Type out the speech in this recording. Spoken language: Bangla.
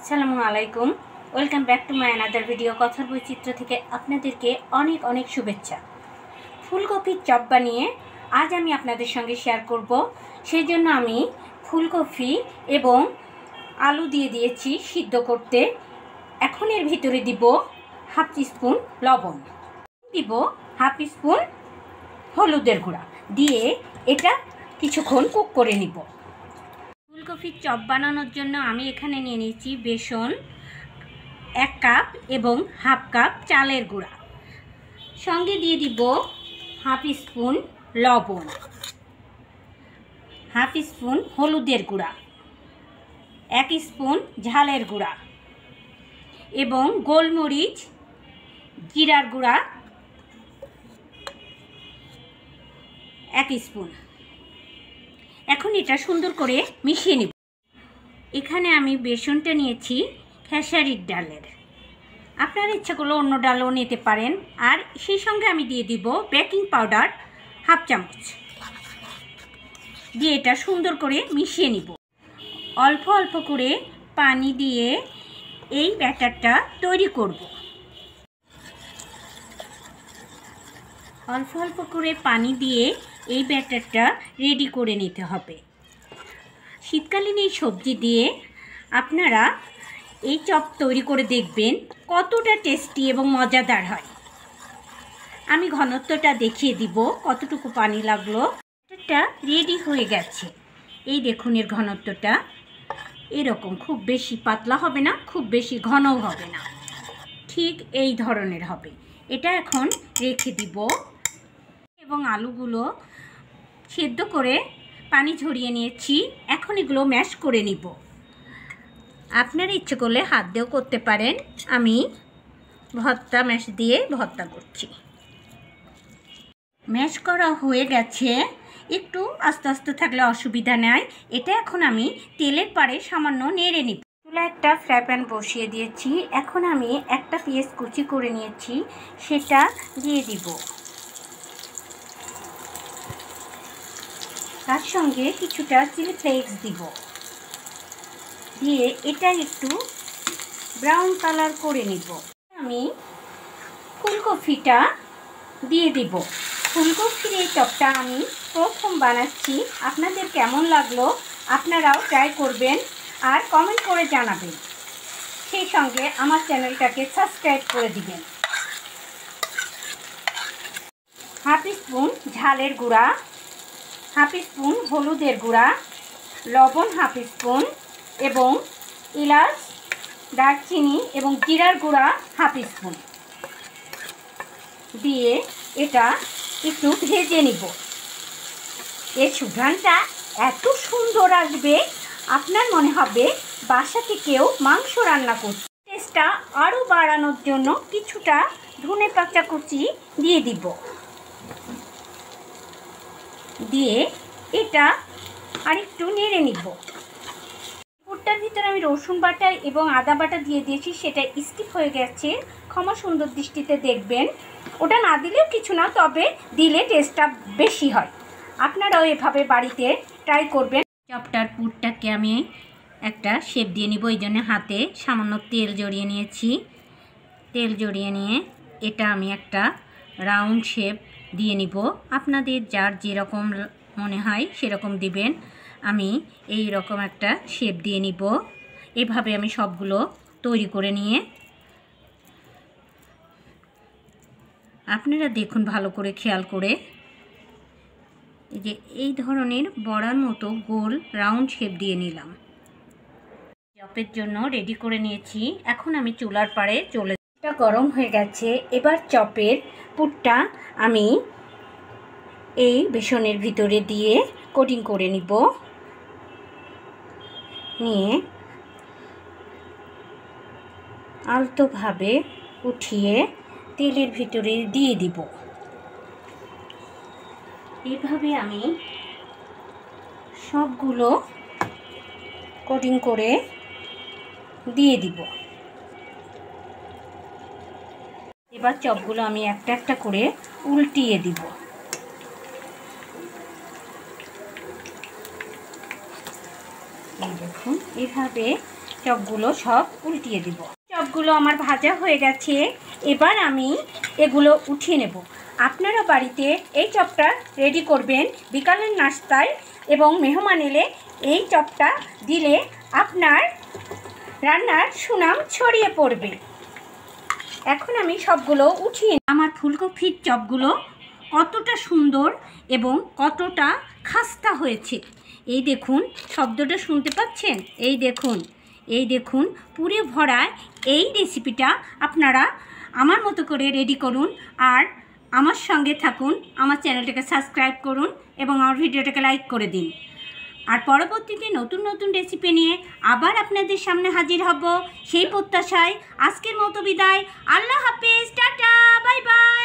আসসালামু আলাইকুম, welcome back to my another video. কথার বৈচিত্র্য থেকে আপনাদেরকে অনেক অনেক শুভেচ্ছা। ফুলকপির চপ বানিয়ে আজ আমি আপনাদের সঙ্গে শেয়ার করব। সেই জন্য আমি ফুলকপি এবং আলু দিয়ে দিয়েছি সিদ্ধ করতে। এখন এর ভিতরে দিব হাফ টিস্পুন লবণ, দিব হাফ স্পুন হলুদের গুঁড়া, দিয়ে এটা কিছুক্ষণ কুক করে নিব। ফুলকপির চপ বানানোর জন্য আমি এখানে নিয়ে নিয়েছি বেসন 1 কাপ এবং হাফ কাপ চালের গুঁড়া, সঙ্গে দিয়ে দিব হাফ স্পুন লবণ, হাফ স্পুন হলুদের গুঁড়া, 1 স্পুন ঝালের গুঁড়া এবং গোলমরিচ জিরার গুঁড়া 1 স্পুন। এখন এটা সুন্দর করে মিশিয়ে নিব। এখানে আমি বেসনটা নিয়েছি খেসারির ডালের, আপনার ইচ্ছা করলে অন্য ডালও নিতে পারেন। আর সেই সঙ্গে আমি দিয়ে দিব বেকিং পাউডার হাফ চামচ, দিয়ে এটা সুন্দর করে মিশিয়ে নিব। অল্প অল্প করে পানি দিয়ে এই ব্যাটারটা তৈরি করব। অল্প অল্প করে পানি দিয়ে এই ব্যাটারটা রেডি করে নিতে হবে। শীতকালীন এই সবজি দিয়ে আপনারা এই চপ তৈরি করে দেখবেন কতটা টেস্টি এবং মজাদার হয়। আমি ঘনত্বটা দেখিয়ে দিব কতটুকু পানি লাগলো। এটা রেডি হয়ে গেছে। এই দেখুন এর ঘনত্বটা এরকম, খুব বেশি পাতলা হবে না, খুব বেশি ঘনও হবে না, ঠিক এই ধরনের হবে। এটা এখন রেখে দিব এবং আলুগুলো সেদ্ধ করে পানি ঝরিয়ে নিয়েছি। এখন এগুলো ম্যাশ করে নিব। আপনারা ইচ্ছে করলে হাত দিয়েও করতে পারেন, আমি ভর্তা ম্যাশ দিয়ে ভর্তা করছি। ম্যাশ করা হয়ে গেছে, একটু আস্তে আস্তে থাকলে অসুবিধা নেই। এটা এখন আমি তেলের পাড়ে সামান্য নেড়ে নিব। চুলা একটা ফ্রাই প্যান বসিয়ে দিয়েছি। এখন আমি একটা পেঁয়াজ কুচি করে নিয়েছি, সেটা দিয়ে দিব। তার সঙ্গে কিছুটা চিলি ফ্লেক্স দিব, দিয়ে এটা একটু ব্রাউন কালার করে নিব। আমি ফুলকপিটা দিয়ে দিব। ফুলকপির এই চপটা আমি প্রথম বানাচ্ছি। আপনাদের কেমন লাগলো আপনারাও ট্রাই করবেন আর কমেন্ট করে জানাবেন। সেই সঙ্গে আমার চ্যানেলটাকে সাবস্ক্রাইব করে দিবেন। হাফ স্পুন ঝালের গুঁড়া, হাফ স্পুন হলুদের গুঁড়া, লবণ হাফ স্পুন এবং এলাচ, দারচিনি এবং জিরার গুঁড়া হাফ স্পুন দিয়ে এটা একটু ভেজে নিব। এর সুঘ্রাণটা এত সুন্দর আসবে, আপনার মনে হবে বাসাতে কেউ মাংস রান্না করছে। টেস্টটা আরও বাড়ানোর জন্য কিছুটা ধনে পাতা কুচি দিয়ে দিব, দিয়ে এটা আরেকটু নেড়ে নিব। পুরটার ভিতরে আমি রসুন বাটা এবং আদা বাটা দিয়ে দিয়েছি, সেটা স্কিপ হয়ে গেছে, ক্ষমা সুন্দর দৃষ্টিতে দেখবেন। ওটা না দিলেও কিছু না, তবে দিলে টেস্টটা বেশি হয়। আপনারাও এভাবে বাড়িতে ট্রাই করবেন। চপটার পুরটাকে আমি একটা শেপ দিয়ে নিব, এই জন্য হাতে সামান্য তেল জড়িয়ে নিয়েছি। তেল জড়িয়ে নিয়ে এটা আমি একটা রাউন্ড শেপ দিয়ে নিব। আপনাদের যার যেরকম মনে হয় সেরকম দিবেন। আমি এই রকম একটা শেপ দিয়ে নিব। এভাবে আমি সবগুলো তৈরি করে নিয়ে আপনারা দেখুন ভালো করে খেয়াল করে, এই যে এই ধরনের বড়ার মতো গোল রাউন্ড শেপ দিয়ে নিলাম। চপের জন্য রেডি করে নিয়েছি। এখন আমি চুলার পাড়ে চলে, গরম হয়ে গেছে। এবার চপের পুরটা আমি এই বেসনের ভিতরে দিয়ে কোটিং করে নিব। নিয়ে আলতোভাবে উঠিয়ে তেলের ভিতরে দিয়ে দিব। এইভাবে আমি সবগুলো কোটিং করে দিয়ে দিব। এবার চপগুলো আমি একটা একটা করে উল্টিয়ে দিব। এই দেখুন, এভাবে চপগুলো সব উল্টিয়ে দিব। চপগুলো আমার ভাজা হয়ে গেছে, এবার আমি এগুলো উঠিয়ে নেব। আপনারা বাড়িতে এই চপটা রেডি করবেন বিকালের নাস্তায়, এবং মেহমান এলে এই চপটা দিলে আপনার রান্নার সুনাম ছড়িয়ে পড়বে। এখন আমি সবগুলো উঠিয়ে, আমার ফুলকপির চপগুলো কতটা সুন্দর এবং কতটা খাস্তা হয়েছে। এই দেখুন, শব্দটা শুনতে পাচ্ছেন? এই দেখুন পুরে ভরা এই রেসিপিটা আপনারা আমার মতো করে রেডি করুন, আর আমার সঙ্গে থাকুন। আমার চ্যানেলটাকে সাবস্ক্রাইব করুন এবং আমার ভিডিওটাকে লাইক করে দিন। আর পরবর্তীতে নতুন নতুন রেসিপি নিয়ে আবার আপনাদের সামনে হাজির হব, সেই প্রত্যাশায় আজকের মতো বিদায়। আল্লাহ হাফেজ, টাটা, বাই বাই।